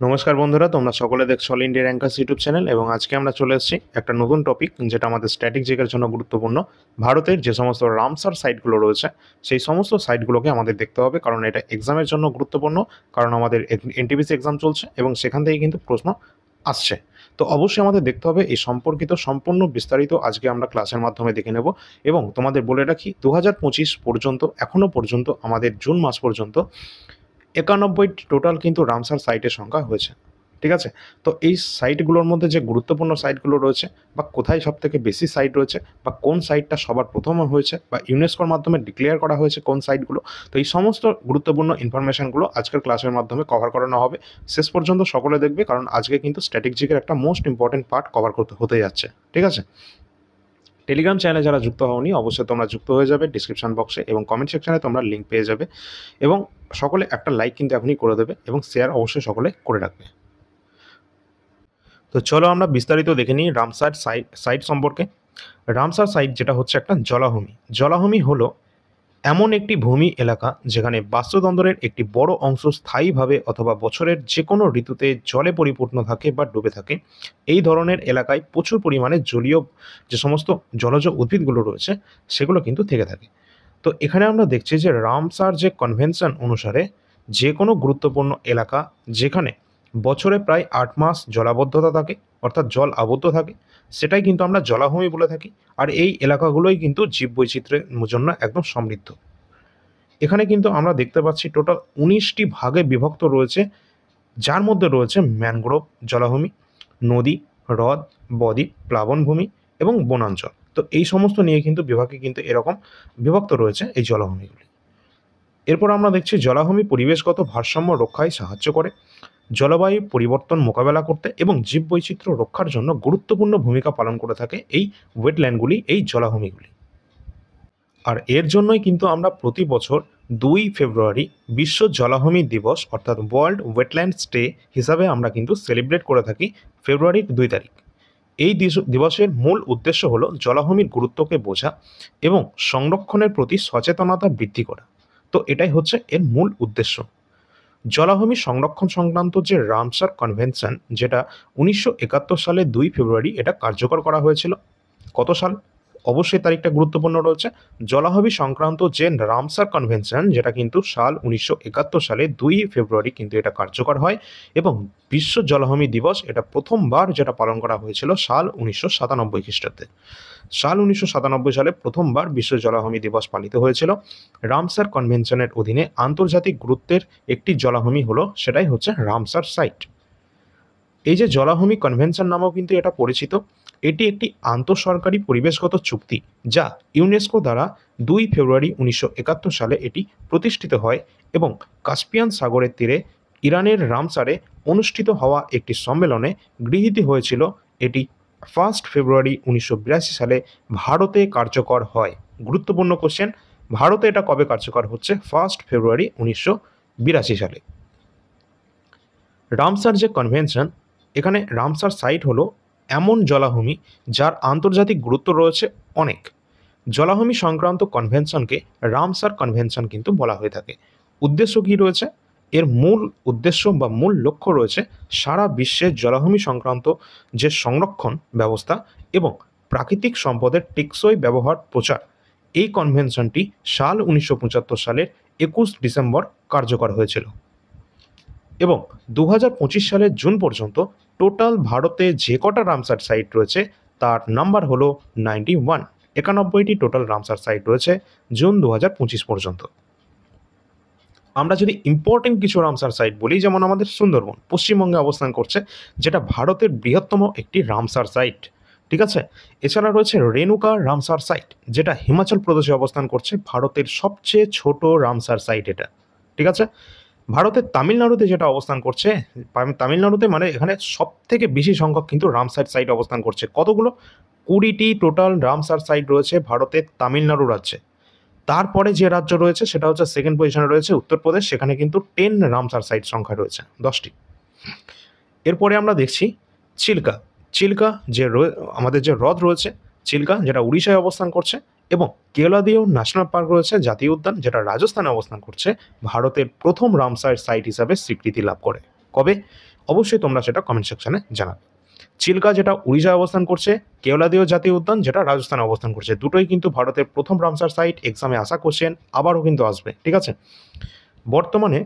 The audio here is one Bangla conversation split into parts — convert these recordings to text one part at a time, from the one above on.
নমস্কার বন্ধুরা, তোমরা সকলে দেখছো all India rankers YouTube channel এবং আজকে আমরা চলে এসেছি একটা নতুন টপিক যেটা আমাদের স্ট্র্যাটেজিকের জন্য গুরুত্বপূর্ণ। ভারতের যে সমস্ত রামসার সাইটগুলো রয়েছে সেই সমস্ত সাইটগুলোকে আমাদের দেখতে হবে, কারণ এটা এক্সামের জন্য গুরুত্বপূর্ণ। কারণ আমাদের এনটিপিসি এক্সাম চলছে এবং সেখান থেকে কিন্তু প্রশ্ন আসছে। তো অবশ্যই আমাদের দেখতে হবে এই সম্পর্কিত সম্পূর্ণ বিস্তারিত আজকে আমরা ক্লাসের মাধ্যমে দেখে নেব। এবং তোমাদের বলে রাখি 2025 পর্যন্ত এখনও পর্যন্ত আমাদের জুন মাস পর্যন্ত 91টি টোটাল কিন্তু রামসার সাইটের সংখ্যা হয়েছে। ঠিক আছে? তো এই সাইটগুলোর মধ্যে যে গুরুত্বপূর্ণ সাইটগুলো রয়েছে বা কোথায় সবথেকে বেশি সাইট রয়েছে বা কোন সাইটটা সবার প্রথম হয়েছে বা ইউনেস্কোর মাধ্যমে ডিক্লেয়ার করা হয়েছে কোন সাইটগুলো, তো এই সমস্ত গুরুত্বপূর্ণ ইনফরমেশনগুলো আজকের ক্লাসের মাধ্যমে কভার করানো হবে। শেষ পর্যন্ত সকলে দেখবে, কারণ আজকে কিন্তু স্ট্র্যাটেজিকের একটা মোস্ট ইম্পর্টেন্ট পার্ট কভার করতে হতে যাচ্ছে। ঠিক আছে? টেলিগ্রাম চ্যানেলে যারা যুক্ত হওনি অবশ্যই তোমরা যুক্ত হয়ে যাবে ডিসক্রিপশন বক্সে, এবং কমেন্ট সেকশনে তোমরা লিঙ্ক পেয়ে যাবে। এবং সকলে একটা লাইক কিন্তু এখনই করে দেবে এবং শেয়ার অবশ্যই সকলে করে রাখবে। তো চলো আমরা বিস্তারিত দেখে নিই রামসার সাইট সম্পর্কে। রামসার সাইট যেটা হচ্ছে একটা জলাভূমি। জলাভূমি হলো এমন একটি ভূমি এলাকা যেখানে বাস্তুতন্ত্রের একটি বড় অংশ স্থায়ীভাবে অথবা বছরের যে কোনো ঋতুতে জলে পরিপূর্ণ থাকে বা ডুবে থাকে। এই ধরনের এলাকায় প্রচুর পরিমাণে জলীয় যে সমস্ত জলজ উদ্ভিদগুলো রয়েছে সেগুলো কিন্তু থেকে থাকে। তো এখানে আমরা দেখছি যে রামসার যে কনভেনশন অনুসারে যে কোনো গুরুত্বপূর্ণ এলাকা যেখানে বছরে প্রায় 8 মাস জলাবদ্ধতা থাকে, অর্থাৎ জল আবদ্ধ থাকে, সেটাই কিন্তু আমরা জলাভূমি বলে থাকি। আর এই এলাকাগুলোই কিন্তু জীববৈচিত্র্যের জন্য একদম সমৃদ্ধ। এখানে কিন্তু আমরা দেখতে পাচ্ছি টোটাল 19টি ভাগে বিভক্ত রয়েছে, যার মধ্যে রয়েছে ম্যানগ্রোভ জলাভূমি, নদী, হ্রদ, বদ্বীপ, প্লাবনভূমি এবং বনাঞ্চল। তো এই সমস্ত নিয়ে কিন্তু বিভাগে কিন্তু এরকম বিভক্ত রয়েছে এই জলাভূমিগুলি। এরপর আমরা দেখছি জলাভূমি পরিবেশগত ভারসাম্য রক্ষায় সাহায্য করে, জলবায়ু পরিবর্তন মোকাবেলা করতে এবং জীববৈচিত্র্য রক্ষার জন্য গুরুত্বপূর্ণ ভূমিকা পালন করে থাকে এই ওয়েটল্যান্ডগুলি, এই জলাভূমিগুলি। আর এর জন্যই কিন্তু আমরা প্রতি বছর 2 ফেব্রুয়ারি বিশ্ব জলাভূমি দিবস অর্থাৎ ওয়ার্ল্ড ওয়েটল্যান্ডস ডে হিসাবে আমরা কিন্তু সেলিব্রেট করে থাকি ফেব্রুয়ারির 2 তারিখ। এই দিবসের মূল উদ্দেশ্য হলো জলাভূমির গুরুত্বকে বোঝা এবং সংরক্ষণের প্রতি সচেতনতা বৃদ্ধি করা। তো এটাই হচ্ছে এর মূল উদ্দেশ্য। জলাভূমি সংরক্ষণ সংক্রান্ত যে রামসার কনভেনশন, যেটা 1971 সালে 2 ফেব্রুয়ারি এটা কার্যকর করা হয়েছিল। কত সাল? অবশ্যই তারিখটা গুরুত্বপূর্ণ রয়েছে। জলাভূমি সংক্রান্ত যে রামসার কনভেনশন, যেটা কিন্তু সাল 1971 সালে 2 ফেব্রুয়ারি কিন্তু এটা কার্যকর হয়। এবং বিশ্ব জলাভূমি দিবস এটা প্রথমবার যেটা পালন করা হয়েছিল সাল 1997 খ্রিস্টাব্দে। সাল 1997 সালে প্রথমবার বিশ্ব জলাভূমি দিবস পালিত হয়েছিল। রামসার কনভেনশনের অধীনে আন্তর্জাতিক গুরুত্বের একটি জলাভূমি হলো, সেটাই হচ্ছে রামসার সাইট। এই যে জলাভূমি কনভেনশন নামেও কিন্তু এটা পরিচিত। এটি একটি আন্তঃসরকারি পরিবেশগত চুক্তি যা ইউনেস্কো দ্বারা 2 ফেব্রুয়ারি 1971 সালে এটি প্রতিষ্ঠিত হয় এবং কাস্পিয়ান সাগরের তীরে ইরানের রামসারে অনুষ্ঠিত হওয়া একটি সম্মেলনে গৃহীত হয়েছিল। এটি 1 ফেব্রুয়ারি 1982 সালে ভারতে কার্যকর হয়। গুরুত্বপূর্ণ কোশ্চেন, ভারতে এটা কবে কার্যকর হচ্ছে? 1 ফেব্রুয়ারি 1982 সালে। রামসার যে কনভেনশন, এখানে রামসার সাইট হলো এমন জলাভূমি যার আন্তর্জাতিক গুরুত্ব রয়েছে অনেক। জলাভূমি সংক্রান্ত কনভেনশনকে রামসার কনভেনশন কিন্তু বলা হয়ে থাকে। উদ্দেশ্য কী রয়েছে? এর মূল উদ্দেশ্য বা মূল লক্ষ্য রয়েছে সারা বিশ্বের জলাভূমি সংক্রান্ত যে সংরক্ষণ ব্যবস্থা এবং প্রাকৃতিক সম্পদের টেকসই ব্যবহার প্রচার। এই কনভেনশনটি সাল 1975 সালের 21 ডিসেম্বর কার্যকর হয়েছিল। এবং 2025 সালের জুন পর্যন্ত টোটাল ভারতে যে কটা রামসার সাইট রয়েছে তার নাম্বার হলো 91। 91টি টোটাল রামসার সাইট রয়েছে জুন 2025 পর্যন্ত। আমরা যদি ইম্পর্টেন্ট কিছু রামসার সাইট বলি, যেমন আমাদের সুন্দরবন পশ্চিমবঙ্গে অবস্থান করছে, যেটা ভারতের বৃহত্তম একটি রামসার সাইট। ঠিক আছে? এছাড়া রয়েছে রেণুকা রামসার সাইট, যেটা হিমাচল প্রদেশে অবস্থান করছে, ভারতের সবচেয়ে ছোট রামসার সাইট এটা। ঠিক আছে? ভারতের তামিলনাড়ুতে যেটা অবস্থান করছে, তামিলনাড়ুতে মানে এখানে সব থেকে বেশি সংখ্যক কিন্তু রামসার সাইট অবস্থান করছে। কতগুলো? 20টি টোটাল রামসার সাইট রয়েছে ভারতের তামিলনাড়ু রাজ্যে। তারপরে যে রাজ্য রয়েছে সেটা হচ্ছে সেকেন্ড পজিশনে রয়েছে উত্তরপ্রদেশ, সেখানে কিন্তু 10 রামসার সাইট সংখ্যা রয়েছে, 10টি। এরপরে আমরা দেখছি চিল্কা। চিল্কা যে আমাদের যে হ্রদ রয়েছে চিল্কা, যেটা উড়িষ্যায় অবস্থান করছে, এবং কেওলাদিও ন্যাশনাল পার্ক রয়েছে জাতীয় উদ্যান, যেটা রাজস্থানে অবস্থান করছে, ভারতের প্রথম রামসার সাইট হিসাবে স্বীকৃতি লাভ করে। কবে? অবশ্যই তোমরা সেটা কমেন্ট সেকশনে জানাবে। চিল্কা যেটা উড়িষ্যায় অবস্থান করছে, কেওলাদেও জাতীয় উদ্যান যেটা রাজস্থানে অবস্থান করছে, দুটোই কিন্তু ভারতের প্রথম রামসার সাইট। এক্সামে আসা কোশ্চেন আবারও কিন্তু আসবে, ঠিক আছে। বর্তমানে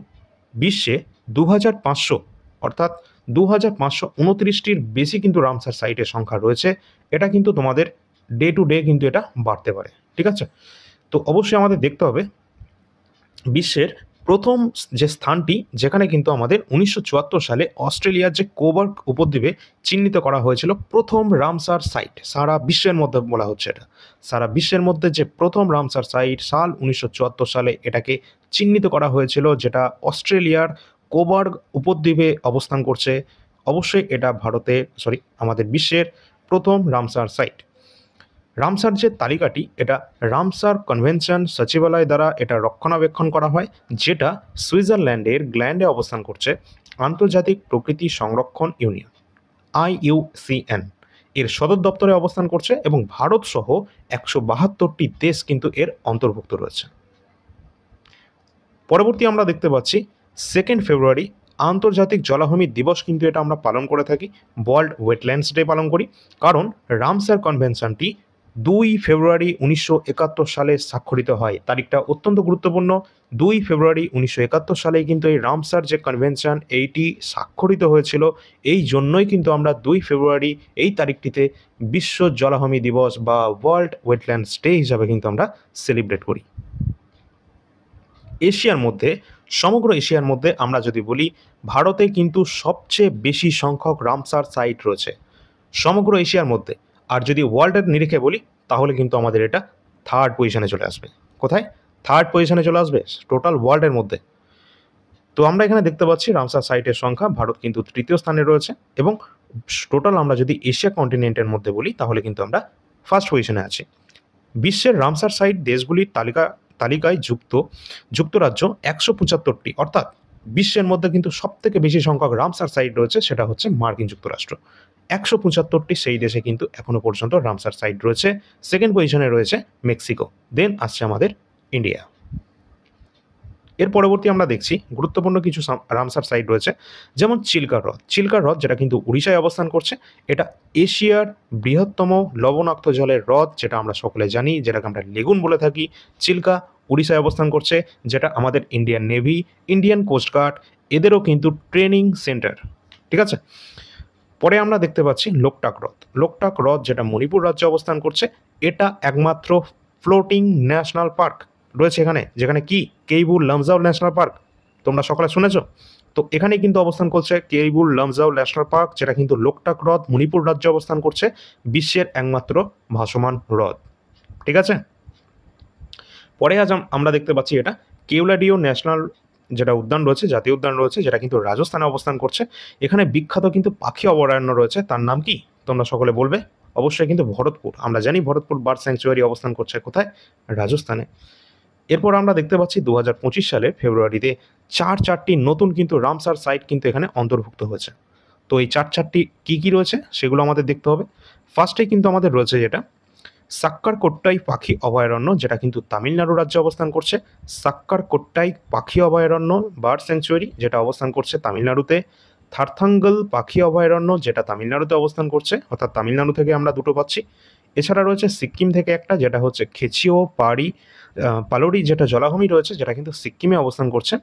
বিশ্বে 2500 অর্থাৎ 2529টির বেশি কিন্তু রামসার সাইটের সংখ্যা রয়েছে। এটা কিন্তু তোমাদের ডে টু ডে কিন্তু এটা বাড়তে পারে, ঠিক আছে। তো অবশ্যই আমাদের দেখতে হবে বিশ্বের প্রথম যে স্থানটি, যেখানে কিন্তু আমাদের 1974 সালে অস্ট্রেলিয়ার যে কোবার্গ উপদ্বীপে চিহ্নিত করা হয়েছিল প্রথম রামসার সাইট। সারা বিশ্বের মধ্যে বলা হচ্ছে এটা, সারা বিশ্বের মধ্যে যে প্রথম রামসার সাইট সাল 1974 সালে এটাকে চিহ্নিত করা হয়েছিল, যেটা অস্ট্রেলিয়ার কোবার্গ উপদ্বীপে অবস্থান করছে। অবশ্যই এটা আমাদের বিশ্বের প্রথম রামসার সাইট। রামসার যে তালিকাটি, এটা রামসার কনভেনশন সচিবালয় দ্বারা এটা রক্ষণাবেক্ষণ করা হয়, যেটা সুইজারল্যান্ডের গ্ল্যান্ডে অবস্থান করছে। আন্তর্জাতিক প্রকৃতি সংরক্ষণ ইউনিয়ন IUCN এর সদর দপ্তরে অবস্থান করছে এবং ভারত সহ 172টি দেশ কিন্তু এর অন্তর্ভুক্ত রয়েছে। পরবর্তী আমরা দেখতে পাচ্ছি 2 ফেব্রুয়ারি আন্তর্জাতিক জলাভূমি দিবস কিন্তু এটা আমরা পালন করে থাকি, ওয়ার্ল্ড ওয়েটল্যান্ডস ডে পালন করি, কারণ রামসার কনভেনশনটি 2 ফেব্রুয়ারি 1971 সালে স্বাক্ষরিত হয়। তারিখটা অত্যন্ত গুরুত্বপূর্ণ। 2 ফেব্রুয়ারি 1971 সালে কিন্তু এই রামসার যে কনভেনশন এইটি স্বাক্ষরিত হয়েছিল। এই জন্যই কিন্তু আমরা 2 ফেব্রুয়ারি এই তারিখটিতে বিশ্ব জলাভূমি দিবস বা ওয়ার্ল্ড ওয়েটল্যান্ডস ডে হিসাবে কিন্তু আমরা সেলিব্রেট করি। সমগ্র এশিয়ার মধ্যে আমরা যদি বলি, ভারতে কিন্তু সবচেয়ে বেশি সংখ্যক রামসার সাইট রয়েছে সমগ্র এশিয়ার মধ্যে। আর যদি ওয়ার্ল্ডের নিরিখে বলি, তাহলে কিন্তু আমাদের এটা 3rd পজিশনে চলে আসবে। কোথায়? 3rd পজিশনে চলে আসবে টোটাল ওয়ার্ল্ডের মধ্যে। তো আমরা এখানে দেখতে পাচ্ছি রামসার সাইটের সংখ্যা ভারত কিন্তু 3য় স্থানে রয়েছে, এবং টোটাল আমরা যদি এশিয়া কন্টিনেন্টের মধ্যে বলি, তাহলে কিন্তু আমরা 1st পজিশনে আছি। বিশ্বের রামসার সাইট দেশগুলির তালিকায় যুক্তরাজ্য 175টি, অর্থাৎ বিশ্বের মধ্যে কিন্তু সবথেকে বেশি সংখ্যক রামসার সাইট রয়েছে, সেটা হচ্ছে মার্কিন যুক্তরাষ্ট্র। 175টি সেই দেশে কিন্তু এখনো পর্যন্ত রামসার সাইট রয়েছে। 2nd পজিশনে রয়েছে মেক্সিকো, দেন আসছে আমাদের ইন্ডিয়া। এর পরবর্তী আমরা দেখছি গুরুত্বপূর্ণ কিছু রামসার সাইট রয়েছে, যেমন চিল্কা হ্রদ যেটা কিন্তু উড়িষ্যায় অবস্থান করছে। এটা এশিয়ার বৃহত্তম লবণাক্ত জলের হ্রদ, যেটা আমরা সকলে জানি, যেটাকে আমরা লেগুন বলে থাকি। চিল্কা উড়িষ্যায় অবস্থান করছে, যেটা আমাদের ইন্ডিয়ান নেভি, ইন্ডিয়ান কোস্টগার্ড এদেরও কিন্তু ট্রেনিং সেন্টার, ঠিক আছে। পরে আমরা দেখতে পাচ্ছি লোকটাক হ্রদ যেটা মণিপুর রাজ্যে অবস্থান করছে। এটা একমাত্র ফ্লোটিং ন্যাশনাল পার্ক রয়েছে এখানে, যেখানে কি কেইবুল লামজাও ন্যাশনাল পার্ক তোমরা সকলে শুনেছো। তো এখানে কিন্তু অবস্থান করছে কেইবুল লামজাও ন্যাশনাল পার্ক, যেটা কিন্তু লোকটাক হ্রদ মণিপুর রাজ্যে অবস্থান করছে, বিশ্বের একমাত্র ভাসমান হ্রদ, ঠিক আছে। পরে আজ আমরা দেখতে পাচ্ছি এটা কেওলাডিও ন্যাশনাল যেটা উদ্যান রয়েছে, জাতীয় উদ্যান রয়েছে, যেটা কিন্তু রাজস্থানে অবস্থান করছে। এখানে বিখ্যাত কিন্তু পাখি অভয়ারণ্য রয়েছে, তার নাম কি তোমরা সকলে বলবে? অবশ্যই কিন্তু ভরতপুর। আমরা জানি ভরতপুর বার্ড স্যাংচুয়ারি অবস্থান করছে কোথায়? রাজস্থানে। এরপর আমরা দেখতে পাচ্ছি 2025 সালে ফেব্রুয়ারিতে চারটি নতুন কিন্তু রামসার সাইট কিন্তু এখানে অন্তর্ভুক্ত হয়েছে। তো এই চারটি কি রয়েছে সেগুলো আমাদের দেখতে হবে। ফার্স্টে কিন্তু আমাদের রয়েছে যেটা সাক্কারকোট্টাই পাখি অভয়ারণ্য, যেটা কিন্তু তামিলনাড়ু রাজ্যে অবস্থান করছে। সাক্কারকোট্টাই পাখি অভয়ারণ্য বার্ড স্যাংচুয়ারি, যেটা অবস্থান করছে তামিলনাড়ুতে। থারথাঙ্গল পাখি অভয়ারণ্য, যেটা তামিলনাড়ুতে অবস্থান করছে, অর্থাৎ তামিলনাড়ু থেকে আমরা দুটো পাচ্ছি। এছাড়া রয়েছে সিকিম থেকে একটা, যেটা হচ্ছে খেচিও পালোরি যেটা জলাভূমি রয়েছে, যেটা কিন্তু সিকিমে অবস্থান করছে।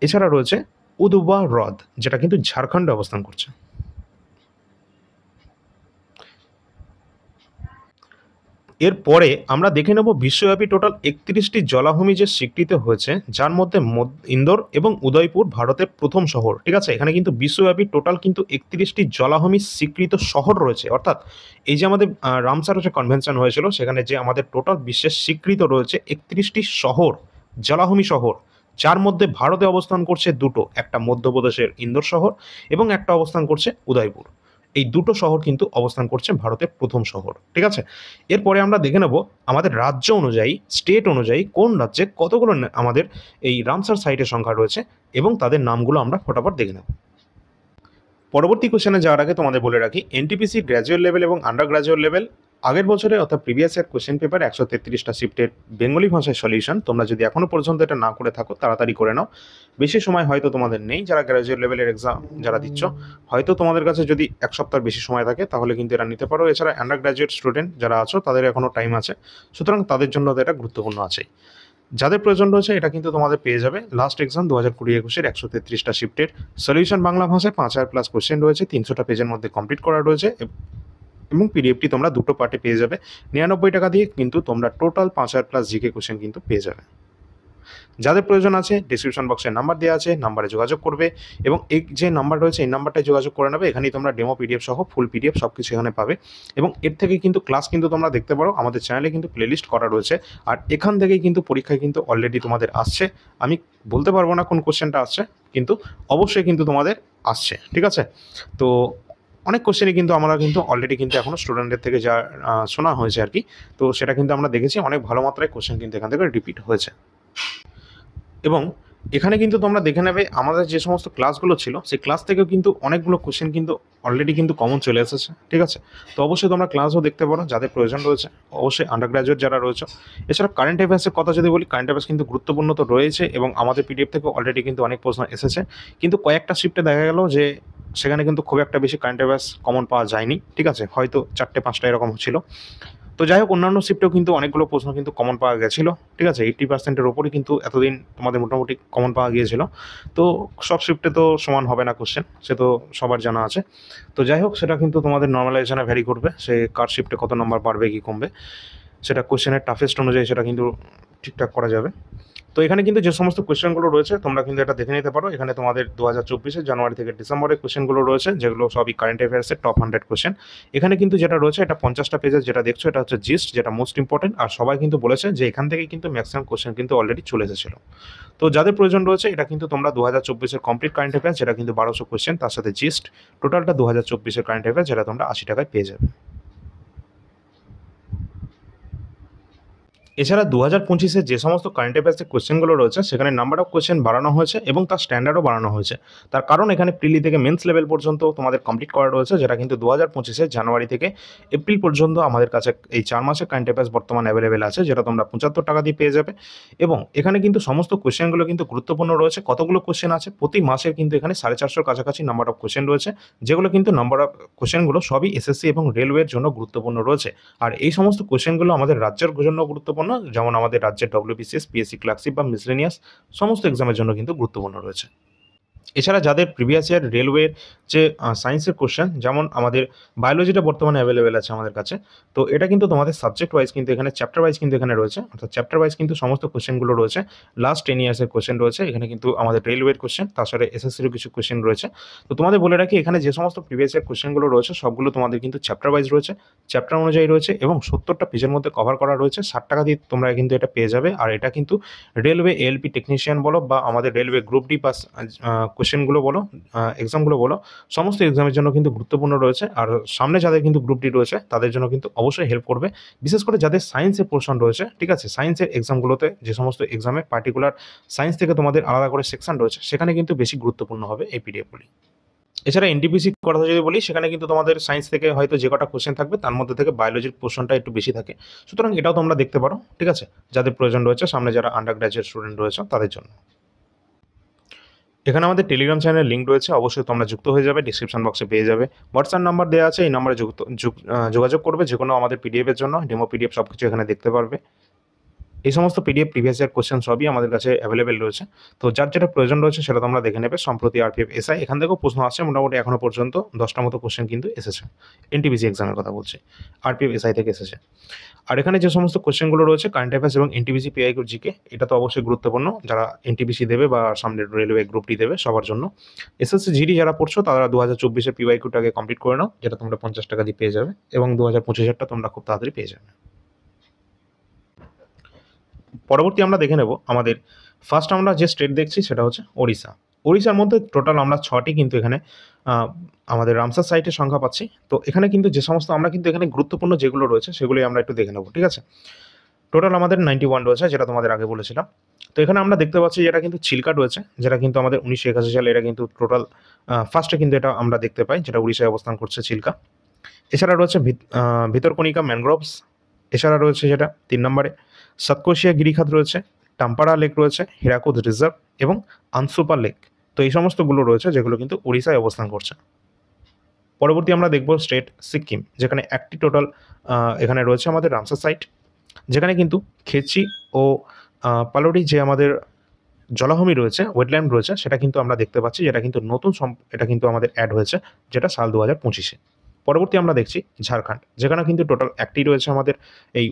এছাড়া রয়েছে উদুবা হ্রদ, যেটা কিন্তু ঝাড়খণ্ডে অবস্থান করছে। এরপরে আমরা দেখে নেব বিশ্বব্যাপী টোটাল 31টি জলাভূমি যে স্বীকৃত হয়েছে, যার মধ্যে ইন্দোর এবং উদয়পুর ভারতের প্রথম শহর, ঠিক আছে। এখানে কিন্তু বিশ্বব্যাপী টোটাল কিন্তু 31টি জলাভূমি স্বীকৃত শহর রয়েছে, অর্থাৎ এই যে আমাদের রামসার যে কনভেনশন হয়েছিল, সেখানে যে আমাদের টোটাল বিশ্বের স্বীকৃত রয়েছে 31টি শহর, জলাভূমি শহর, যার মধ্যে ভারতে অবস্থান করছে দুটো, একটা মধ্যপ্রদেশের ইন্দোর শহর এবং একটা অবস্থান করছে উদয়পুর। এই দুটো শহর কিন্তু অবস্থান করছে ভারতের প্রথম শহর, ঠিক আছে। এরপরে আমরা দেখে নেব আমাদের রাজ্য অনুযায়ী, স্টেট অনুযায়ী কোন রাজ্যে কতগুলো আমাদের এই রামসার সাইটের সংখ্যা রয়েছে এবং তাদের নামগুলো আমরা ফটাফট দেখে নেব। পরবর্তী কোশ্চেনে যাওয়ার আগে তোমাদের বলে রাখি, এনটিপিসি গ্র্যাজুয়েট লেভেল এবং আন্ডার গ্র্যাজুয়েট লেভেল আগের বছরে অর্থাৎ প্রিভিয়াস ইয়ার কোশ্চেন পেপার 133টা শিফটের বেঙ্গলি ভাষায় সলিউশন। তোমরা যদি এখনও পর্যন্ত এটা না করে থাকো তাড়াতাড়ি করে নাও, বেশি সময় হয়তো তোমাদের নেই। যারা গ্র্যাজুয়েট লেভেলের এক্সাম যারা দিচ্ছ, হয়তো তোমাদের কাছে যদি এক সপ্তাহের বেশি সময় থাকে তাহলে কিন্তু এটা নিতে পারো। এছাড়া আন্ডার গ্র্যাজুয়েট স্টুডেন্ট যারা আছো তাদের এখনও টাইম আছে, সুতরাং তাদের জন্য এটা গুরুত্বপূর্ণ আছেই। যাদের প্রয়োজন রয়েছে এটা কিন্তু তোমাদের পেয়ে যাবে লাস্ট এক্সাম 2020-21 133টা শিফটের সলিউশন বাংলা ভাষায় 5000+ কোশ্চেন রয়েছে, 300টা পেজের মধ্যে কমপ্লিট করা রয়েছে এবং পিডিএফটি তোমরা দুটো পার্টে পেয়ে যাবে। 99 টাকা দিয়ে কিন্তু তোমরা টোটাল 5000+ জিকে কোশ্চেন কিন্তু পেয়ে যাবে। যাদের প্রয়োজন আছে ডিসক্রিপশন বক্সে নাম্বার দেওয়া আছে, নাম্বারে যোগাযোগ করবে এবং এই যে নাম্বার রয়েছে এই নাম্বারটায় যোগাযোগ করে নেবে। এখানেই তোমরা ডেমো পিডিএফ সহ ফুল পিডিএফ সব কিছু এখানে পাবে এবং এর থেকে কিন্তু ক্লাস কিন্তু তোমরা দেখতে পারো। আমাদের চ্যানেলে কিন্তু প্লেলিস্ট করা রয়েছে আর এখান থেকেই কিন্তু পরীক্ষায় কিন্তু অলরেডি তোমাদের আসছে। আমি বলতে পারবো না কোন কোশ্চেনটা আসছে, কিন্তু অবশ্যই কিন্তু তোমাদের আসছে, ঠিক আছে? তো অনেক কোশ্চেনই কিন্তু আমরা কিন্তু অলরেডি কিন্তু এখনও স্টুডেন্টদের থেকে যা শোনা হয়েছে আর কি, তো সেটা কিন্তু আমরা দেখেছি অনেক ভালো মাত্রায় কোশ্চেন কিন্তু এখান থেকে রিপিট হয়েছে। এবং এখানে কিন্তু তোমরা দেখে নেবে আমাদের যে সমস্ত ক্লাসগুলো ছিল সেই ক্লাস থেকেও কিন্তু অনেকগুলো কোশ্চেন কিন্তু অলরেডি কিন্তু কমন চলে এসেছে, ঠিক আছে? তো অবশ্যই তোমরা ক্লাসও দেখতে পারো যাদের প্রয়োজন রয়েছে, অবশ্যই আন্ডার গ্র্যাজুয়েট যারা রয়েছে। এছাড়া কারেন্ট অ্যাফেয়ার্সের কথা যদি বলি, কারেন্ট অ্যাফেয়ার্স কিন্তু গুরুত্বপূর্ণ তো রয়েছে এবং আমাদের পিডিএফ থেকে অলরেডি কিন্তু অনেক প্রশ্ন এসেছে, কিন্তু কয়েকটা শিফটে দেখা গেল যে সেখানে কিন্তু খুব একটা বেশি কারেন্ট অ্যাফেয়ার্স কমন পাওয়া যায়নি, ঠিক আছে? হয়তো 4টে-5টা এরকম ছিল। তো যাই হোক, অন্যান্য শিফটেও কিন্তু অনেকগুলো প্রশ্ন কিন্তু কমন পাওয়া গেছিলো, ঠিক আছে? 80%-এর ওপরই কিন্তু এতদিন তোমাদের মোটামুটি কমন পাওয়া গিয়েছিল। তো সব শিফটে তো সমান হবে না কোশ্চেন, সে তো সবার জানা আছে। তো যাই হোক, সেটা কিন্তু তোমাদের নর্মালাইজেশনে ভ্যারি করবে, সে কার শিফটে কত নাম্বার বাড়বে কি কমবে, সেটা কোশ্চেনের টাফেস্ট অনুযায়ী সেটা কিন্তু ঠিকঠাক করা যাবে। তো এখানে কিন্তু যে সমস্ত কোয়েশ্চেনগুলো রয়েছে তোমরা কিন্তু এটা দেখে নিতে পারো। এখানে তোমাদের 2024 জানুয়ারি থেকে ডিসেম্বরের কোয়েশ্চেনগুলো রয়েছে, যেগুলো সবই কারেন্ট অ্যাফেয়ার্সের টপ 100 কোয়েশ্চেন। এখানে কিন্তু যেটা রয়েছে এটা 50টা পেজের যেটা দেখছো এটা হচ্ছে জিস্ট, যেটা মোস্ট ইম্পর্টেন্ট। আর সবাই কিন্তু বলেছে যে এখান থেকে কিন্তু ম্যাক্সিমাম কোয়েশ্চেন কিন্তু অলরেডি চলে এসেছিলো। তো যাদের প্রয়োজন রয়েছে এটা কিন্তু তোমরা 2024-এর কমপ্লিট কারেন্ট অ্যাফেয়ার্স, যেটা কিন্তু 1200 কোয়েশ্চেন, তার সাথে জিস্ট টোটালটা 2024-এর কারেন্ট অ্যাফেয়ার্স, যেটা তোমরা 80 টাকায় পেয়ে যাবে। এছাড়া 2025-এর যে সমস্ত কারেন্ট অ্যাফেয়ার্সের কোয়েশ্চেনগুলো রয়েছে সেখানে নাম্বার অফ কোয়েশ্চেন বাড়ানো হয়েছে এবং তার স্ট্যান্ডার্ডও বাড়ানো হয়েছে। তার কারণ এখানে প্রিলি থেকে মেন্স লেভেল পর্যন্ত তোমাদের কমপ্লিট করা রয়েছে, যেটা কিন্তু 2025-এর জানুয়ারি থেকে এপ্রিল পর্যন্ত আমাদের কাছে এই 4 মাসের কারেন্ট অ্যাফেয়ার্স বর্তমানে অ্যাভেলেবেল আছে, যেটা তোমরা 75 টাকা দিয়ে পেয়ে যাবে। এবং এখানে কিন্তু সমস্ত কোয়েশ্চেনগুলো কিন্তু গুরুত্বপূর্ণ রয়েছে। কতগুলো কোয়েশ্চেন আছে প্রতি মাসের কিন্তু এখানে 450-এর কাছাকাছি নাম্বার অফ কোয়েশ্চেন রয়েছে, যেগুলো কিন্তু নাম্বার অফ কোয়েশ্চেনগুলো সবই এসএসসি এবং রেলওয়ের জন্য গুরুত্বপূর্ণ রয়েছে। আর এই সমস্ত কোয়েশ্চেনগুলো আমাদের রাজ্যের জন্য গুরুত্বপূর্ণ, যেমন আমাদের রাজ্যের ডব্লিউবিসিএস, পিএসসি ক্লার্কশিপ বা মিসলেনিয়াস সমস্ত এক্সামের জন্য কিন্তু গুরুত্বপূর্ণ রয়েছে। এছাড়া যাদের প্রিভিয়াস ইয়ার রেলওয়ের যে সায়েন্সের কোশ্চেন, যেমন আমাদের বায়োলজিটা বর্তমানে অ্যাভেলেবেল আছে আমাদের কাছে, তো এটা কিন্তু তোমাদের সাবজেক্ট ওয়াইজ কিন্তু এখানে চ্যাপ্টার ওয়াইজ কিন্তু এখানে রয়েছে, অর্থাৎ চ্যাপ্টার ওয়াইজ কিন্তু সমস্ত কোশ্চেনগুলো রয়েছে। লাস্ট 10 ইয়ার্সের কোশ্চেন রয়েছে এখানে কিন্তু আমাদের রেলওয়ের কোশ্চেন, তার সাথে এসএসসিরও কিছু কোশ্চেন রয়েছে। তো তোমাদের বলে রাখি এখানে যে সমস্ত প্রিভিয়াস ইয়ার কোশ্চেনগুলো রয়েছে সবগুলো তোমাদের কিন্তু চ্যাপ্টার ওয়াইজ রয়েছে, চ্যাপ্টার অনুযায়ী রয়েছে এবং 70টা পেজের মধ্যে কভার করা রয়েছে। 60 টাকা দিয়ে তোমরা কিন্তু এটা পেয়ে যাবে। আর এটা কিন্তু রেলওয়ে এএলপি টেকনিশিয়ান বলো বা আমাদের রেলওয়ে গ্রুপ ডি পাস কোশ্চেনগুলো বলো, এক্সামগুলো বলো, সমস্ত এক্সামের জন্য কিন্তু গুরুত্বপূর্ণ রয়েছে। আর সামনে যাদের কিন্তু গ্রুপ ডি রয়েছে তাদের জন্য কিন্তু অবশ্যই হেল্প করবে, বিশেষ করে যাদের সায়েন্সের পোর্শন রয়েছে, ঠিক আছে? সায়েন্সের এক্সামগুলোতে যে সমস্ত এক্সামে পার্টিকুলার সায়েন্স থেকে তোমাদের আলাদা করে সেকশন রয়েছে সেখানে কিন্তু বেশি গুরুত্বপূর্ণ হবে এই পিডিএফগুলি। এছাড়া এনটিপিসি কথা যদি বলি, সেখানে কিন্তু তোমাদের সায়েন্স থেকে হয়তো যে কটা কোশ্চেন থাকবে তার মধ্যে থেকে বায়োলজির পোর্শনটা একটু বেশি থাকে, সুতরাং এটাও তোমরা দেখতে পারো, ঠিক আছে? যাদের প্রয়োজন রয়েছে সামনে যারা আন্ডার গ্র্যাজুয়েট স্টুডেন্ট রয়েছে তাদের জন্য। এখানে আমাদের টেলিগ্রাম চ্যানেলের লিঙ্ক রয়েছে, অবশ্যই তোমরা যুক্ত হয়ে যাবে, ডিসক্রিপশন বক্সে পেয়ে যাবে। হোয়াটসঅ্যাপ নাম্বার দেওয়া আছে, এই নাম্বারে যোগাযোগ করবে যে কোনো আমাদের পিডিএফের জন্য, ডেমো পিডিএফ সব কিছু এখানে দেখতে পারবে। এই সমস্ত পিডিএফ প্রিভিয়াস ইয়ার কোশ্চেন সবই আমাদের কাছে অ্যাভেলেবেল রয়েছে। তো যার যেটা প্রয়োজন রয়েছে সেটা তোমরা দেখে নেবে। সম্প্রতি আরপিএফ এসআই এখান থেকেও প্রশ্ন আসছে, মোটামুটি এখনও পর্যন্ত 10টা মতো কোশ্চেন কিন্তু এসেছে। এনটিপিসি এক্সামের কথা বলছি, আরপিএফ এসআই থেকে এসেছে। আর এখানে যে সমস্ত কোশ্চেনগুলো রয়েছে কারেন্ট অ্যাফেয়ার্স এবং এনটিপিসি পিআইকিউ জিকে, এটা তো অবশ্যই গুরুত্বপূর্ণ যারা এনটিপিসি দেবে বা সামনে রেলওয়ে গ্রুপ ডি দেবে সবার জন্য। এসএসসি জিডি যারা পড়ছো তারা 2024-এর পিওয়াইকিউটাকে কমপ্লিট করে নাও, যেটা তোমরা 50 টাকা দিয়ে পেয়ে যাবে এবং 2025-এরটা তোমরা খুব তাড়াতাড়ি পেয়ে যাবে। পরবর্তী আমরা দেখে নেব আমাদের ফার্স্ট আমরা যে স্টেট দেখছি সেটা হচ্ছে ওড়িশা। ওড়িশার মধ্যে টোটাল আমরা 6টি কিন্তু এখানে আমাদের রামসার সাইটের সংখ্যা পাচ্ছি। তো এখানে কিন্তু যে সমস্ত আমরা কিন্তু এখানে গুরুত্বপূর্ণ যেগুলো রয়েছে সেগুলোই আমরা একটু দেখে নেব, ঠিক আছে? টোটাল আমাদের 91 রয়েছে, যেটা তোমাদের আগে বলেছিলাম। তো এখানে আমরা দেখতে পাচ্ছি যেটা কিন্তু চিল্কা রয়েছে, যেটা কিন্তু আমাদের 1981 সালে এটা কিন্তু টোটাল ফার্স্টে কিন্তু এটা আমরা দেখতে পাই, যেটা উড়িষ্যায় অবস্থান করছে চিল্কা। এছাড়া রয়েছে ভিতরকণিকা ম্যানগ্রোভস, এছাড়া রয়েছে যেটা 3 নম্বরে সাতকোশিয়া গিরিখাত রয়েছে, টাম্পারা লেক রয়েছে, হীরাকুদ রিজার্ভ এবং আনসুপা লেক। তো এই সমস্তগুলো রয়েছে যেগুলো কিন্তু উড়িষ্যায় অবস্থান করছে। পরবর্তী আমরা দেখব স্টেট সিকিম, যেখানে একটি টোটাল এখানে রয়েছে আমাদের রামসার সাইট, যেখানে কিন্তু খেচি ও পালোডি যে আমাদের জলাভূমি রয়েছে, ওয়েটল্যান্ড রয়েছে, সেটা কিন্তু আমরা দেখতে পাচ্ছি, যেটা কিন্তু নতুন এটা কিন্তু আমাদের অ্যাড হয়েছে, যেটা সাল 2025-এ। পরবর্তী আমরা দেখছি ঝাড়খণ্ড, যেখানে কিন্তু টোটাল একটি রয়েছে আমাদের এই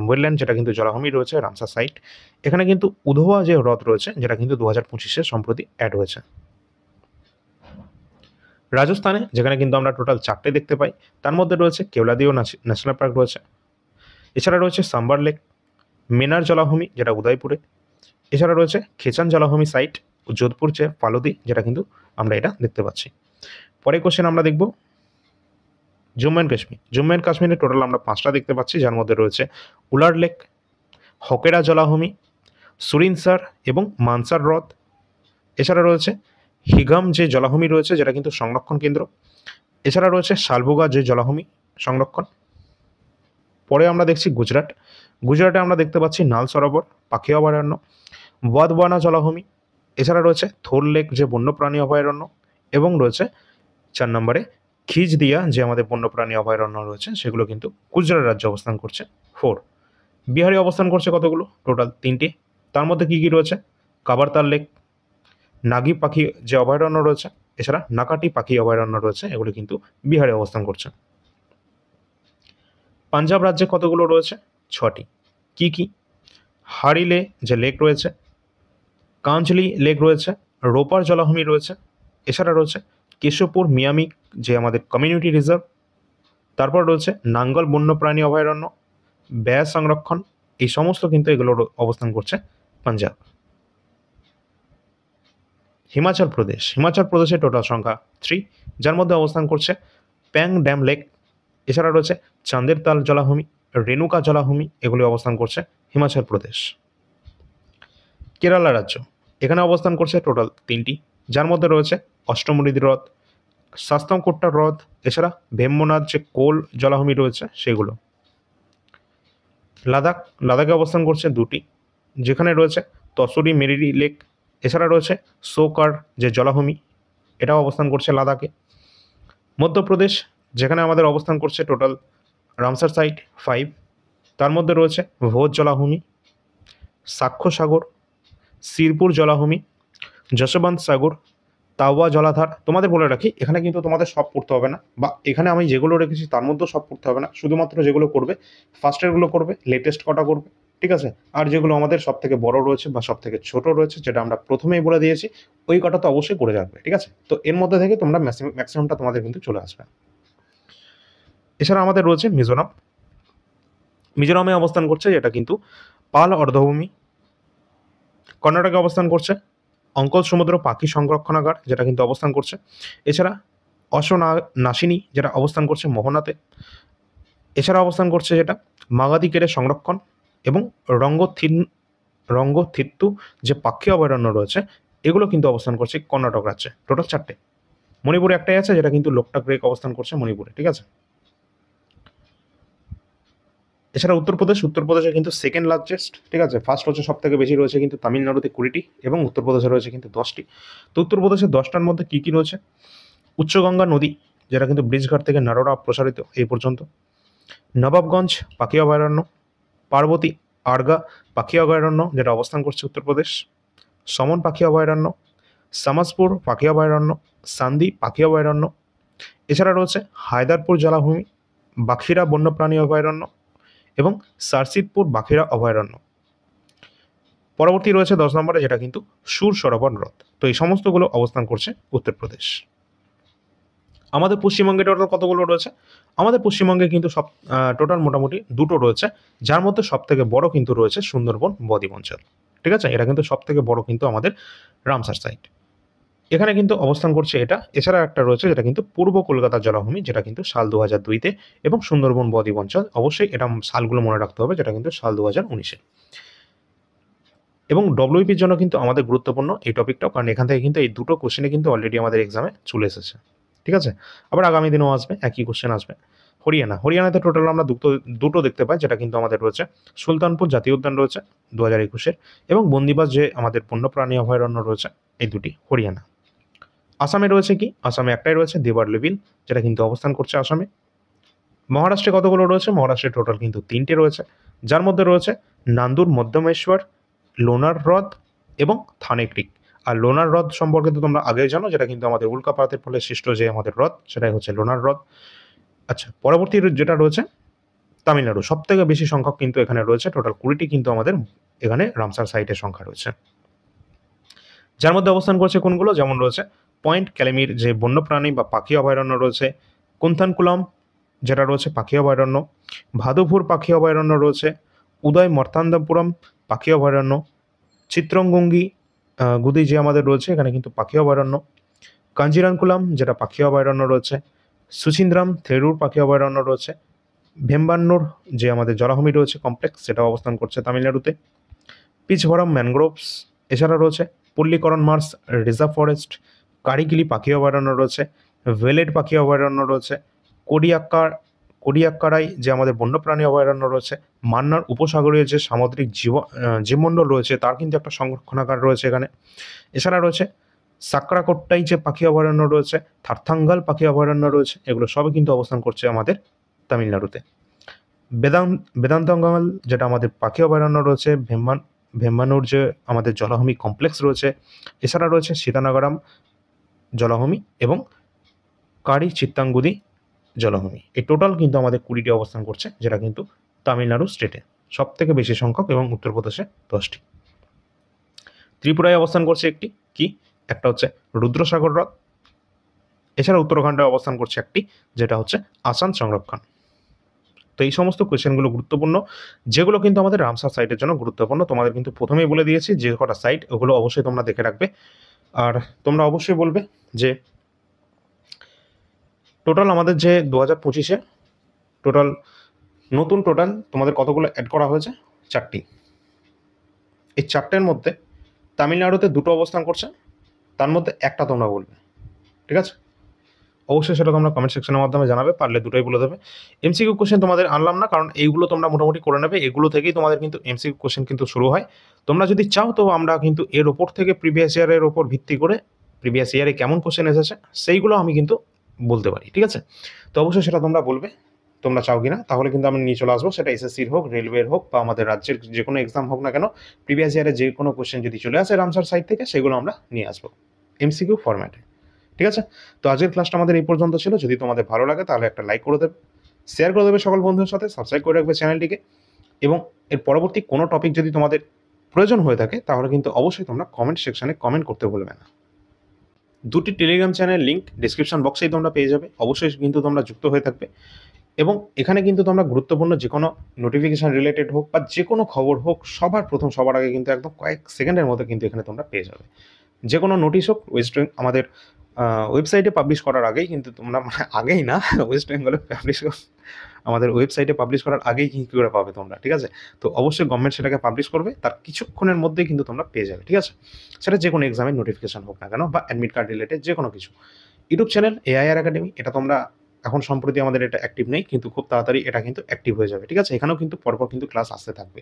ওয়েটল্যান্ড, যেটা কিন্তু জলাভূমি রয়েছে রামসার সাইট। এখানে কিন্তু উধোয়া যে হ্রদ রয়েছে, যেটা কিন্তু 2025-এ সম্প্রতি অ্যাড হয়েছে। রাজস্থানে, যেখানে কিন্তু আমরা টোটাল 4টে দেখতে পাই, তার মধ্যে রয়েছে কেওলাদিও ন্যাশনাল পার্ক রয়েছে, এছাড়া রয়েছে সাম্বার লেক, মেনার জলাভূমি যেটা উদয়পুরে, এছাড়া রয়েছে খেচান জলাভূমি সাইট, যোধপুর যে ফালোদি, যেটা কিন্তু আমরা এটা দেখতে পাচ্ছি। পরে কোশ্চেন আমরা দেখব জম্মু অ্যান্ড কাশ্মীর। জম্মু অ্যান্ড কাশ্মীরে টোটাল আমরা 5টা দেখতে পাচ্ছি, যার মধ্যে রয়েছে উলার লেক, হকেরা জলাভূমি, সুরিনসার এবং মানসার হ্রদ, এছাড়া রয়েছে হিগাম যে জলাভূমি রয়েছে, যেটা কিন্তু সংরক্ষণ কেন্দ্র, এছাড়া রয়েছে শালবুগা যে জলাভূমি সংরক্ষণ। পরে আমরা দেখছি গুজরাট। গুজরাটে আমরা দেখতে পাচ্ছি নাল সরোবর পাখি অভয়ারণ্য, ওয়াদওয়ানা জলাভূমি, এছাড়া রয়েছে থোর লেক যে বন্যপ্রাণী অভয়ারণ্য, এবং রয়েছে 4 নম্বরে খিজদিয়া যে আমাদের বন্যপ্রাণী অভয়ারণ্য রয়েছে, সেগুলো কিন্তু গুজরাট রাজ্যে অবস্থান করছে। 4 বিহারে অবস্থান করছে কতগুলো, টোটাল 3টি। তার মধ্যে কী কী রয়েছে, কাবারতাল লেক, নাগি পাখি যে অভয়ারণ্য রয়েছে, এছাড়া নাকাটি পাখি অভয়ারণ্য রয়েছে, এগুলো কিন্তু বিহারে অবস্থান করছে। পাঞ্জাব রাজ্যে কতগুলো রয়েছে, 6টি। কি কি, হারিলে যে লেক রয়েছে, কাঞ্জলি লেক রয়েছে, রোপার জলাভূমি রয়েছে, এছাড়া রয়েছে কেশবপুর মিয়ামি যে আমাদের কমিউনিটি রিজার্ভ, তারপর রয়েছে নাঙ্গল বন্যপ্রাণী অভয়ারণ্য, ব্যাস সংরক্ষণ, এই সমস্ত কিন্তু এগুলোর অবস্থান করছে পাঞ্জাব। হিমাচল প্রদেশ, হিমাচল প্রদেশের টোটাল সংখ্যা 3, যার মধ্যে অবস্থান করছে প্যাং ড্যাম লেক, এছাড়া রয়েছে চাঁদের তাল জলাভূমি, রেণুকা জলাভূমি, এগুলি অবস্থান করছে হিমাচল প্রদেশ। কেরালা রাজ্য, এখানে অবস্থান করছে টোটাল 3টি, যার মধ্যে রয়েছে অষ্টমুড়ি হ্রদ, শাস্তমকোট্টা হ্রদ, এছাড়া ভেম্বনাথ যে কোল জলাভূমি রয়েছে সেগুলো। লাদাখ, লাদাখে অবস্থান করছে 2টি, যেখানে রয়েছে তসুরি মেরিরি লেক, এছাড়া রয়েছে সোকার যে জলাভূমি, এটাও অবস্থান করছে লাদাখে। মধ্যপ্রদেশ, যেখানে আমাদের অবস্থান করছে টোটাল রামসার সাইট 5, তার মধ্যে রয়েছে ভোজ জলাভূমি, সাক্ষ্য সাগর, শিরপুর জলাভূমি, যশবন্ত সাগর, তাওয়া জলাধার। তোমাদের বলে রাখি, এখানে কিন্তু তোমাদের সব পড়তে হবে না, বা এখানে আমি যেগুলো রেখেছি তার মধ্যেও সব পড়তে হবে না, শুধুমাত্র যেগুলো করবে ফার্স্টেরগুলো করবে, লেটেস্ট কটা করবে, ঠিক আছে। আর যেগুলো আমাদের সব থেকে বড় রয়েছে বা সব থেকে ছোট রয়েছে, যেটা আমরা প্রথমেই বলে দিয়েছি, ওই কটা তো অবশ্যই করে যাবে, ঠিক আছে। তো এর মধ্যে থেকে তোমরা ম্যাক্সিমামটা তোমাদের কিন্তু চলে আসবে। এছাড়া আমাদের রয়েছে মিজোরাম। মিজোরামে অবস্থান করছে যেটা কিন্তু পাল অর্ধভূমি। কর্ণাটকে অবস্থান করছে অঙ্কল সমুদ্র পাখি সংরক্ষণাগার, যেটা কিন্তু অবস্থান করছে। এছাড়া নাসিনী, যেটা অবস্থান করছে মোহনাতে। এছাড়া অবস্থান করছে যেটা মাগাদি কেরে সংরক্ষণ, এবং রঙ্গথিত্তু যে পাখি অভয়ারণ্য রয়েছে, এগুলো কিন্তু অবস্থান করছে কর্ণাটক রাজ্যে, টোটাল 4টে। মণিপুরে একটাই আছে, যেটা কিন্তু লোকটাক লেক অবস্থান করছে মণিপুরে, ঠিক আছে। এছাড়া উত্তরপ্রদেশে কিন্তু সেকেন্ড লার্জেস্ট, ঠিক আছে। ফার্স্ট হচ্ছে সব থেকে বেশি রয়েছে কিন্তু তামিলনাড়ুতে 20টি, এবং উত্তরপ্রদেশে রয়েছে কিন্তু 10টি। তো উত্তরপ্রদেশের 10টার মধ্যে কী কী রয়েছে, উচ্চগঙ্গা নদী, যেটা কিন্তু ব্রিজঘাট থেকে নারোরা প্রসারিত এই পর্যন্ত, নবাবগঞ্জ পাখি অভয়ারণ্য, পার্বতী আরগা পাখি অভয়ারণ্য, যেটা অবস্থান করছে উত্তরপ্রদেশ, সমন পাখি অভয়ারণ্য, সামাজপুর পাখি অভয়ারণ্য, সান্দি পাখি অভয়ারণ্য, এছাড়া রয়েছে হায়দারপুর জলাভূমি, বাখিরা বন্যপ্রাণী অভয়ারণ্য, এবং সারসিদপুর বাখিরা অভয়ারণ্য। পরবর্তী রয়েছে 10 নম্বরে, যেটা কিন্তু সুর সরোবর হ্রদ। তো এই সমস্তগুলো অবস্থান করছে উত্তরপ্রদেশ। আমাদের পশ্চিমবঙ্গে টোটাল কতগুলো রয়েছে, আমাদের পশ্চিমবঙ্গে কিন্তু সব টোটাল মোটামুটি 2টো রয়েছে, যার মধ্যে সব থেকে বড় কিন্তু রয়েছে সুন্দরবন বদ্বীপ অঞ্চল, ঠিক আছে। এটা কিন্তু সব থেকে বড় কিন্তু আমাদের রামসার সাইট, এখানে কিন্তু অবস্থান করছে এটা। এছাড়া একটা রয়েছে যেটা কিন্তু পূর্ব কলকাতা জলাভূমি, যেটা কিন্তু সাল 2002-তে, এবং সুন্দরবন বদ্বীপ অঞ্চল, অবশ্যই এটা সালগুলো মনে রাখতে হবে, যেটা কিন্তু সাল 2019-এ। এবং ডব্লিউপির জন্য কিন্তু আমাদের গুরুত্বপূর্ণ এই টপিকটাও, কারণ এখান থেকে কিন্তু এই দুটো কোশ্চেনে কিন্তু অলরেডি আমাদের এক্সামে চলে এসেছে। ঠিক আছে, আবার আগামী দিনেও আসবে, একই কোশ্চেন আসবে। হরিয়ানাতে টোটাল আমরা দুটো দেখতে পাই, যেটা কিন্তু আমাদের রয়েছে সুলতানপুর জাতীয় উদ্যান রয়েছে 2021-এর, এবং বন্দিবাস যে আমাদের বন্যপ্রাণী অভয়ারণ্য রয়েছে, এই দুটি হরিয়ানা। আসামে রয়েছে কি? আসামে একটাই রয়েছে দেবারলি বিল, যেটা কিন্তু অবস্থান করছে আসামে। মহারাষ্ট্রে কতগুলো রয়েছে? মহারাষ্ট্রে টোটাল কিন্তু 3টে রয়েছে, যার মধ্যে রয়েছে নান্দুর মধ্যমেশ্বর, লোনার হ্রদ এবং থানে ক্রিক। আর লোনার হ্রদ সম্পর্কে তো তোমরা আগেই জানো, যেটা কিন্তু আমাদের উল্কাপাতের ফলে সৃষ্ট যে আমাদের হ্রদ, সেটাই হচ্ছে লোনার হ্রদ। আচ্ছা, পরবর্তী যেটা রয়েছে তামিলনাড়ু, সব থেকে বেশি সংখ্যক কিন্তু এখানে রয়েছে, টোটাল 20টি কিন্তু আমাদের এখানে রামসার সাইটের সংখ্যা রয়েছে, যার মধ্যে অবস্থান করছে কোনগুলো? যেমন রয়েছে পয়েন্ট ক্যালেমির যে বন্যপ্রাণী বা পাখি অভয়ারণ্য রয়েছে, কুন্থানকুলাম যেটা রয়েছে পাখি অভয়ারণ্য, ভাদুপুর পাখি অভয়ারণ্য রয়েছে, উদয় মর্তান্ডপুরম পাখি অভয়ারণ্য, চিত্রঙ্গঙ্গি গুদি যে আমাদের রয়েছে এখানে কিন্তু পাখি অভয়ারণ্য, কাঞ্জিরানকুলাম যেটা পাখি অভয়ারণ্য রয়েছে, সুচিন্দ্রাম থেরুর পাখি অভয়ারণ্য রয়েছে, ভেম্বান্নুর যে আমাদের জলাভূমি রয়েছে কমপ্লেক্স, সেটা অবস্থান করছে তামিলনাড়ুতে, পিচভরম ম্যানগ্রোভস, এছাড়া রয়েছে পল্লীকরণ মার্স রিজার্ভ ফরেস্ট, কারিগিলি পাখি অভয়ারণ্য রয়েছে, ভেলেট পাখি অভয়ারণ্য রয়েছে, কোডিয়াক্কারাই যে আমাদের বন্যপ্রাণী অভয়ারণ্য রয়েছে, মান্নার উপসাগরীয় যে সামুদ্রিক জীবমণ্ডল রয়েছে তার কিন্তু একটা সংরক্ষণাগার রয়েছে এখানে। এছাড়া রয়েছে সাকরাকোট্টাই যে পাখি অভয়ারণ্য রয়েছে, থারথাঙ্গাল পাখি অভয়ারণ্য রয়েছে, এগুলো সবই কিন্তু অবস্থান করছে আমাদের তামিলনাড়ুতে। বেদান্তঙ্গাল যেটা আমাদের পাখি অভয়ারণ্য রয়েছে, ভেম্বানুর যে আমাদের জলাভূমি কমপ্লেক্স রয়েছে, এছাড়া রয়েছে সীতানাগারাম জলাভূমি এবং কারি চিত্তাঙ্গুদি জলাভূমি। এই টোটাল কিন্তু আমাদের 20টি অবস্থান করছে, যেটা কিন্তু তামিলনাড়ু স্টেটে সব থেকে বেশি সংখ্যক, এবং উত্তরপ্রদেশে 10টি। ত্রিপুরায় অবস্থান করছে একটি, কি? একটা হচ্ছে রুদ্রসাগর হ্রদ। এছাড়া উত্তরাখণ্ডে অবস্থান করছে একটি, যেটা হচ্ছে আসান সংরক্ষণ। তো এই সমস্ত কোয়েশ্চেনগুলো গুরুত্বপূর্ণ, যেগুলো কিন্তু আমাদের রামসার সাইটের জন্য গুরুত্বপূর্ণ। তোমাদের কিন্তু প্রথমেই বলে দিয়েছি যে কটা সাইট, ওগুলো অবশ্যই তোমরা দেখে রাখবে। আর তোমরা অবশ্যই বলবে যে টোটাল আমাদের যে 2025-এ টোটাল তোমাদের কতগুলো অ্যাড করা হয়েছে? 4টি। এই 4টের মধ্যে তামিলনাড়ুতে 2টো অবস্থান করছে, তার মধ্যে একটা তোমরা বলবে, ঠিক আছে? অবশ্যই সেটা তোমরা কমেন্ট সেকশনের মাধ্যমে জানাবে, পারলে দুটোই বলে দেবে। এমসিকিউ কোশ্চেন তোমাদের আনলাম না, কারণ এইগুলো তোমরা মোটামুটি করে নেবে, এগুলো থেকেই তোমাদের কিন্তু এমসিকিউ কোশ্চেন কিন্তু শুরু হয়। তোমরা যদি চাও তো আমরা কিন্তু এর ওপর থেকে প্রিভিয়াস ইয়ারের ওপর ভিত্তি করে প্রিভিয়াস ইয়ারে কেমন কোশ্চেন এসেছে সেইগুলো আমি কিন্তু বলতে পারি, ঠিক আছে? তো অবশ্যই সেটা তোমরা বলবে তোমরা চাও কিনা, তাহলে কিন্তু আমি নিয়ে চলে আসবো, সেটা এসএসসির হোক, রেলওয়ের হোক, বা আমাদের রাজ্যের যে কোনো এক্সাম হোক না কেন, প্রিভিয়াস ইয়ারে যে কোনো কোশ্চেন যদি চলে আসে রামসার সাইট থেকে, সেগুলো আমরা নিয়ে আসবো এমসিকিউ ফরম্যাটে, ঠিক আছে? তো আজকের ক্লাসটা আমাদের এই পর্যন্ত ছিল। যদি তোমাদের ভালো লাগে তাহলে একটা লাইক করে দেবে, শেয়ার করে দেবে সকল বন্ধুদের সাথে, সাবস্ক্রাইব করে রাখবে চ্যানেলটিকে, এবং এর পরবর্তী কোনো টপিক যদি তোমাদের প্রয়োজন হয়ে থাকে তাহলে কিন্তু অবশ্যই তোমরা কমেন্ট সেকশনে কমেন্ট করতে ভুলবে না। 2টি টেলিগ্রাম চ্যানেল লিঙ্ক ডিসক্রিপশন বক্সেই তোমরা পেয়ে যাবে, অবশ্যই কিন্তু তোমরা যুক্ত হয়ে থাকবে, এবং এখানে কিন্তু তোমরা গুরুত্বপূর্ণ যে কোনো নোটিফিকেশান রিলেটেড হোক বা যে কোনো খবর হোক, সবার আগে কিন্তু একদম কয়েক সেকেন্ডের মধ্যে কিন্তু এখানে তোমরা পেয়ে যাবে। যে কোনো নোটিশ হোক আমাদের ওয়েবসাইটে পাবলিশ করার আগেই কিন্তু তোমরা, আগেই না, ওয়েস্ট বেঙ্গলে আমাদের ওয়েবসাইটে পাবলিশ করার আগেই কী করে পাবে তোমরা, ঠিক আছে? তো অবশ্যই গভর্নমেন্ট সেটাকে পাবলিশ করবে, তার কিছুক্ষণের মধ্যেই কিন্তু তোমরা পেয়ে যাবে, ঠিক আছে? সেটা যে কোনো এক্সামের নোটিফিকেশান হোক না কেন, বা অ্যাডমিট কার্ড রিলেটেড যে কোনো কিছু। ইউটিউব চ্যানেল এআইআর একাডেমি, এটা তোমরা এখন সম্প্রতি আমাদের এটা অ্যাক্টিভ নেই, কিন্তু খুব তাড়াতাড়ি এটা কিন্তু অ্যাক্টিভ হয়ে যাবে, ঠিক আছে? এখানেও কিন্তু পরপর কিন্তু ক্লাস আসতে থাকবে।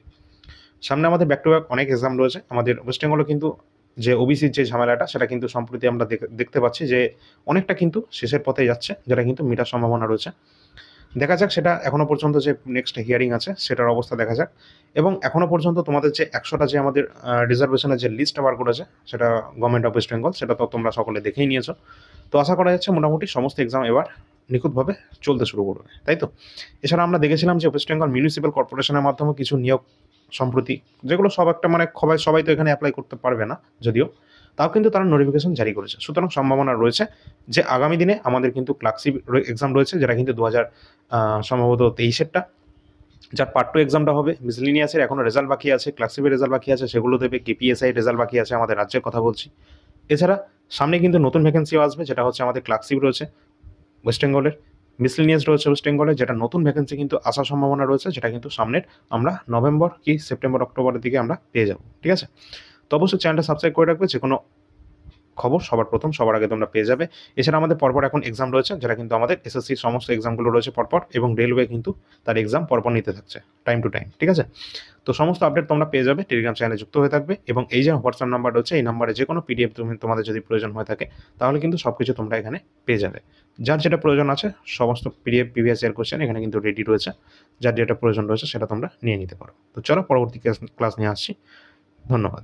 সামনে আমাদের ব্যাক টু ব্যাক অনেক এক্সাম রয়েছে। আমাদের ওয়েস্ট বেঙ্গলে কিন্তু যে ওবিসির যে ঝামেলাটা, সেটা কিন্তু সম্প্রতি আমরা দেখতে পাচ্ছি যে অনেকটা কিন্তু শেষের পথে যাচ্ছে, যেটা কিন্তু মেটার সম্ভাবনা রয়েছে। দেখা যাক সেটা, এখনও পর্যন্ত যে নেক্সট হিয়ারিং আছে সেটার অবস্থা দেখা যাক, এবং এখনও পর্যন্ত তোমাদের যে 100টা যে আমাদের রিজার্ভেশনের যে লিস্টটা বার করেছে, সেটা গভর্নমেন্ট অফ ওয়েস্ট বেঙ্গল, সেটা তো তোমরা সকলে দেখেই নিয়েছো। তো আশা করা যাচ্ছে মোটামুটি সমস্ত এক্সাম এবার নিখুঁতভাবে চলতে শুরু করবে, তাই তো? এছাড়া আমরা দেখেছিলাম যে ওয়েস্ট বেঙ্গল মিউনিসিপ্যাল কর্পোরেশনের মাধ্যমে কিছু নিয়োগ সম্প্রতি, যেগুলো সব একটা মানে সবাই তো এখানে অ্যাপ্লাই করতে পারবে না যদিও, তাও কিন্তু তারা নোটিফিকেশন জারি করেছে। সুতরাং সম্ভাবনা রয়েছে যে আগামী দিনে আমাদের কিন্তু ক্লার্কশিপ এক্সাম রয়েছে, যেটা কিন্তু সম্ভবত 23-এরটা, যার পার্ট 2 এক্সামটা হবে। মিসলিনিয়াসের এখনও রেজাল্ট বাকি আছে, ক্লার্কশিপের রেজাল্ট বাকি আছে, সেগুলো দেবে। কেপিএসআই রেজাল্ট বাকি আছে, আমাদের রাজ্যের কথা বলছি। এছাড়া সামনে কিন্তু নতুন ভ্যাকেন্সিও আসবে, যেটা হচ্ছে আমাদের ক্লার্কশিপ রয়েছে ওয়েস্ট বেঙ্গলের, মিসলেনিয়াস রয়েছে ওয়েস্ট বেঙ্গলে, যেটা নতুন ভ্যাকেন্সি কিন্তু আসার সম্ভাবনা রয়েছে, যেটা কিন্তু সামনের আমরা নভেম্বর কি সেপ্টেম্বর অক্টোবরের দিকে আমরা পেয়ে যাব। ঠিক আছে, তো অবশ্যই চ্যানেলটা সাবস্ক্রাইব করে রাখবে, যে কোনো খবর সবার প্রথম সবার আগে তোমরা পেয়ে যাবে। এছাড়া আমাদের পরপর এখন এক্সাম রয়েছে, যেটা কিন্তু আমাদের এসএসসির সমস্ত এক্সামগুলো রয়েছে পরপর, এবং রেলওয়ে কিন্তু তার এক্সাম পরপর নিতে থাকছে টাইম টু টাইম। ঠিক আছে, তো সমস্ত আপডেট তোমরা পেয়ে যাবে, টেলিগ্রাম চ্যানেলে যুক্ত হয়ে থাকবে, এবং এই যে হোয়াটসঅ্যাপ নাম্বার রয়েছে, এই নাম্বারে যে কোনো পিডিএফ তোমাদের যদি প্রয়োজন হয়ে থাকে, তাহলে কিন্তু সব কিছু তোমরা এখানে পেয়ে যাবে। যার যেটা প্রয়োজন আছে, সমস্ত পিডিএফ প্রিভিয়াস ইয়ার কোশ্চেন এখানে কিন্তু রেডি রয়েছে, যার যেটা প্রয়োজন রয়েছে সেটা তোমরা নিয়ে নিতে পারো। তো চলো পরবর্তী ক্লাস নিয়ে আসছি। ধন্যবাদ।